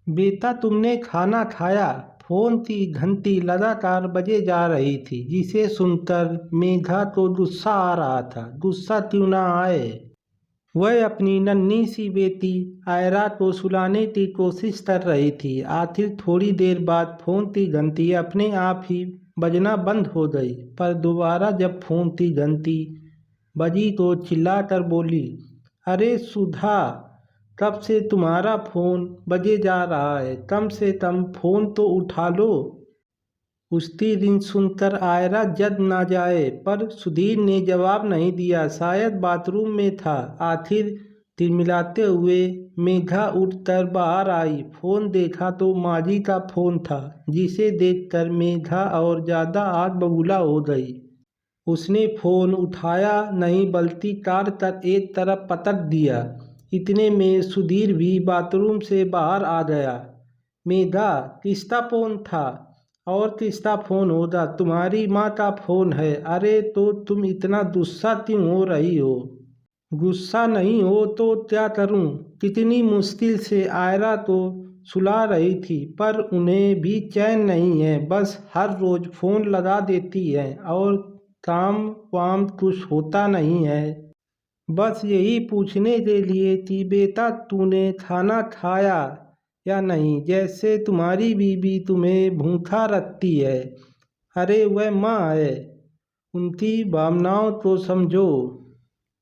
बेटा तुमने खाना खाया। फोन की घंटी लगातार बजे जा रही थी, जिसे सुनकर मेघा को गुस्सा आ रहा था। गुस्सा क्यों ना आए। वह अपनी नन्ही सी बेटी आयरा को सुलाने की कोशिश कर रही थी। आखिर थोड़ी देर बाद फोन की घंटी अपने आप ही बजना बंद हो गई, पर दोबारा जब फोन की घंटी बजी तो चिल्लाकर बोली, अरे सुधा, कब से तुम्हारा फ़ोन बजे जा रहा है, कम से कम फ़ोन तो उठा लो। उसी दिन सुनकर आयरा जग ना जाए, पर सुधीर ने जवाब नहीं दिया। शायद बाथरूम में था। आखिर तिलमिलाते हुए मेघा उठकर बाहर आई। फ़ोन देखा तो माजी का फ़ोन था, जिसे देखकर मेघा और ज़्यादा आग बबूला हो गई। उसने फ़ोन उठाया नहीं, बल्कि काट कर एक तरफ पटक दिया। इतने में सुधीर भी बाथरूम से बाहर आ गया। मेघा, किसका फ़ोन था? और किसका फ़ोन होगा? तुम्हारी माँ का फ़ोन है। अरे तो तुम इतना गुस्सा क्यों हो रही हो? गुस्सा नहीं हो तो क्या करूं? कितनी मुश्किल से आयरा को सुला रही थी, पर उन्हें भी चैन नहीं है। बस हर रोज़ फ़ोन लगा देती है और काम वाम कुछ होता नहीं है। बस यही पूछने के लिए कि बेटा तूने खाना खाया या नहीं, जैसे तुम्हारी बीवी तुम्हें भूखा रखती है। अरे वह माँ है, उनकी भावनाओं को समझो।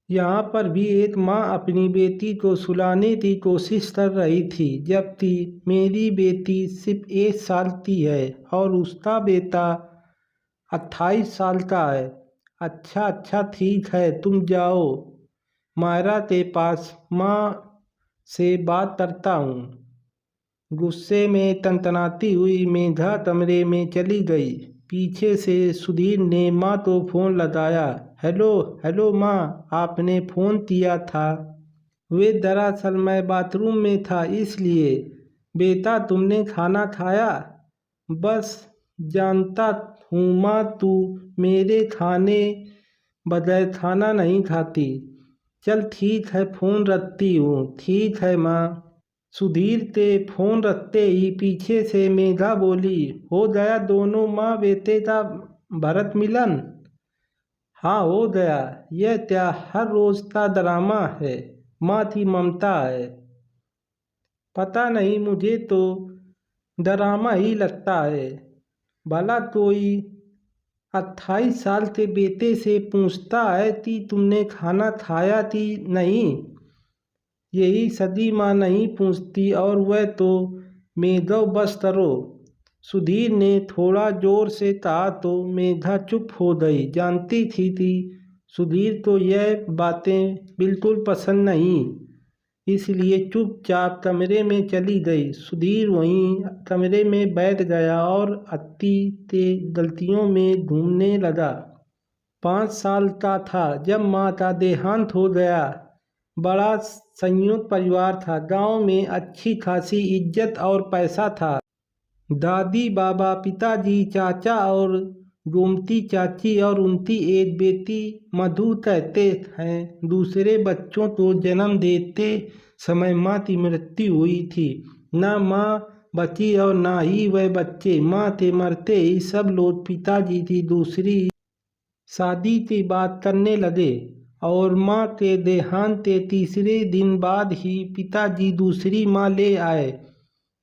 यहाँ पर भी एक माँ अपनी बेटी को सुलाने की कोशिश कर रही थी, जबकि मेरी बेटी सिर्फ 1 साल की है और उसका बेटा 28 साल का है। अच्छा अच्छा ठीक है, तुम जाओ, मायरा के पास माँ से बात करता हूँ। गुस्से में तनतनाती हुई मेघा कमरे में चली गई। पीछे से सुधीर ने माँ को फ़ोन लगाया। हेलो हेलो माँ, आपने फ़ोन किया था? वे दरअसल मैं बाथरूम में था, इसलिए। बेटा तुमने खाना खाया? बस जानता हूँ माँ, तू मेरे खाने बगैर खाना नहीं खाती। चल ठीक है, फ़ोन रखती हूँ। ठीक है माँ। सुधीर के फ़ोन रखते ही पीछे से मेघा बोली, हो गया दोनों माँ बेटे का भरत मिलन? हाँ हो गया। यह क्या हर रोज़ का ड्रामा है? माँ की ममता है। पता नहीं, मुझे तो ड्रामा ही लगता है। भला कोई 28 साल के बेटे से पूछता है कि तुमने खाना खाया कि नहीं? यही सदी माँ नहीं पूछती, और वह तो मेघा बस करो। सुधीर ने थोड़ा जोर से कहा तो मेघा चुप हो गई। जानती थी कि सुधीर को यह बातें बिल्कुल पसंद नहीं, इसलिए चुपचाप कमरे में चली गई। सुधीर वहीं कमरे में बैठ गया और अति के गलतियों में घूमने लगा। 5 साल का था जब माँ का देहांत हो गया। बड़ा संयुक्त परिवार था। गांव में अच्छी खासी इज्जत और पैसा था। दादी बाबा, पिताजी, चाचा और गोमती चाची और उनकी एक बेटी मधु कहते हैं। दूसरे बच्चों को जन्म देते समय माँ की मृत्यु हुई थी। ना माँ बची और ना ही वह बच्चे। माँ के मरते ही सब लोग पिताजी की दूसरी शादी की बात करने लगे, और माँ के देहांत के तीसरे दिन बाद ही पिताजी दूसरी माँ ले आए।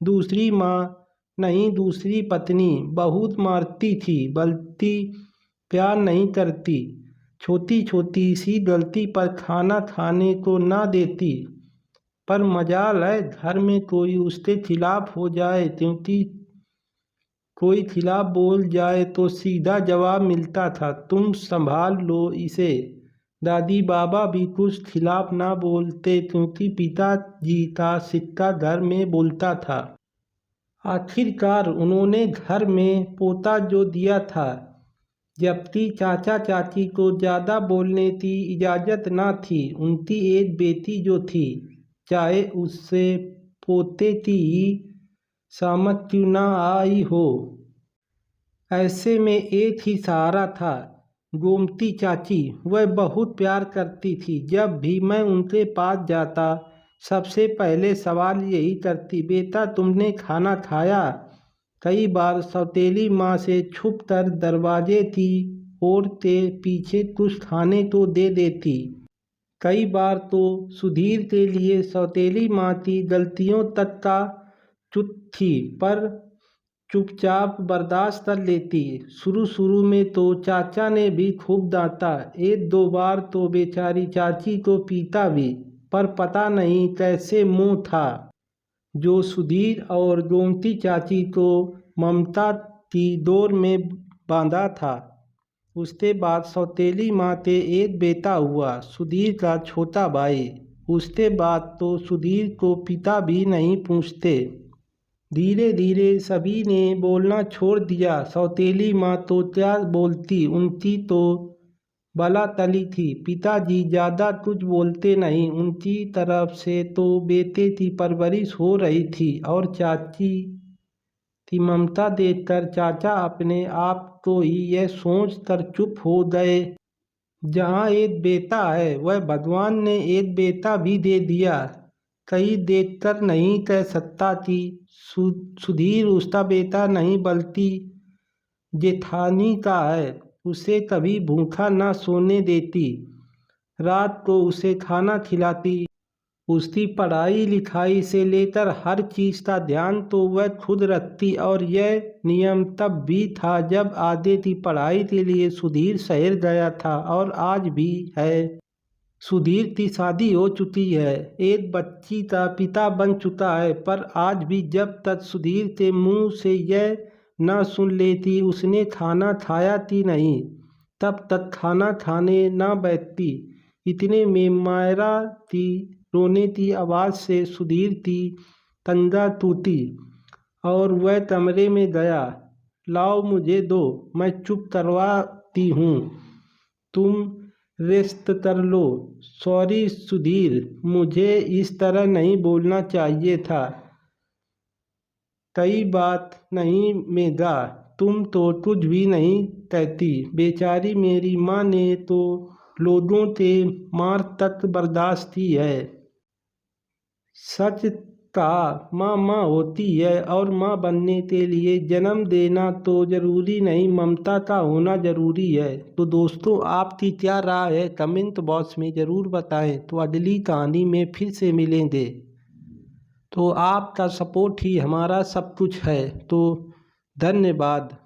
दूसरी माँ नहीं, दूसरी पत्नी। बहुत मारती थी, बल्कि प्यार नहीं करती। छोटी छोटी सी गलती पर खाना खाने को ना देती। पर मजाल है, घर में कोई उसके खिलाफ हो जाए, क्योंकि कोई खिलाफ बोल जाए तो सीधा जवाब मिलता था, तुम संभाल लो इसे। दादी बाबा भी कुछ खिलाफ ना बोलते, क्योंकि पिताजी का सिक्का घर में बोलता था। आखिरकार उन्होंने घर में पोता जो दिया था, जबकि चाचा चाची को ज़्यादा बोलने की इजाज़त ना थी। उनकी एक बेटी जो थी, चाहे उससे पोते की ही सामत क्यों ना आई हो। ऐसे में एक ही सहारा था, गोमती चाची। वह बहुत प्यार करती थी। जब भी मैं उनके पास जाता, सबसे पहले सवाल यही करती, बेटा तुमने खाना खाया? कई बार सौतेली माँ से छुप कर दरवाजे की ओर से पीछे कुछ खाने तो दे देती। कई बार तो सुधीर के लिए सौतेली माँ की गलतियों तक का चुप थी, पर चुपचाप बर्दाश्त कर लेती। शुरू शुरू में तो चाचा ने भी खूब डांटा, एक दो बार तो बेचारी चाची को पीटा भी, पर पता नहीं कैसे मुंह था जो सुधीर और गोमती चाची को ममता की डोर में बांधा था। उसके बाद सौतेली माँ के एक बेटा हुआ, सुधीर का छोटा भाई। उसके बाद तो सुधीर को पिता भी नहीं पूछते। धीरे धीरे सभी ने बोलना छोड़ दिया। सौतेली माँ तो क्या बोलती, उनकी तो बला तली थी। पिताजी ज़्यादा कुछ बोलते नहीं, उनकी तरफ से तो बेटे की परवरिश हो रही थी। और चाची की ममता देखकर चाचा अपने आप को ही यह सोच कर चुप हो गए, जहाँ एक बेटा है वह भगवान ने एक बेटा भी दे दिया। कहीं देखकर नहीं कह सकता कि सुधीर उसका बेटा नहीं बल्कि जेठानी का है। उसे कभी भूखा न सोने देती, रात को उसे खाना खिलाती, उसकी पढ़ाई लिखाई से लेकर हर चीज़ का ध्यान तो वह खुद रखती। और यह नियम तब भी था जब आधे की पढ़ाई के लिए सुधीर शहर गया था, और आज भी है। सुधीर की शादी हो चुकी है, एक बच्ची का पिता बन चुका है, पर आज भी जब तक सुधीर के मुंह से यह न सुन लेती उसने खाना खाया कि नहीं, तब तक खाना खाने न बैठती। इतने में मायरा की रोने की आवाज़ से सुधीर की तंजा टूटी और वह कमरे में गया। लाओ मुझे दो, मैं चुप करवाती हूँ, तुम रेस्ट कर लो। सॉरी सुधीर, मुझे इस तरह नहीं बोलना चाहिए था। कई बात नहीं मेघा, तुम तो कुछ भी नहीं कहती। बेचारी मेरी माँ ने तो लोगों के मार तक बर्दाश्त की है। सच कहा, माँ माँ होती है, और माँ बनने के लिए जन्म देना तो ज़रूरी नहीं, ममता का होना ज़रूरी है। तो दोस्तों, आपकी क्या राय है कमेंट बॉक्स में ज़रूर बताएं। तो अगली कहानी में फिर से मिलेंगे। तो आपका सपोर्ट ही हमारा सब कुछ है। तो धन्यवाद।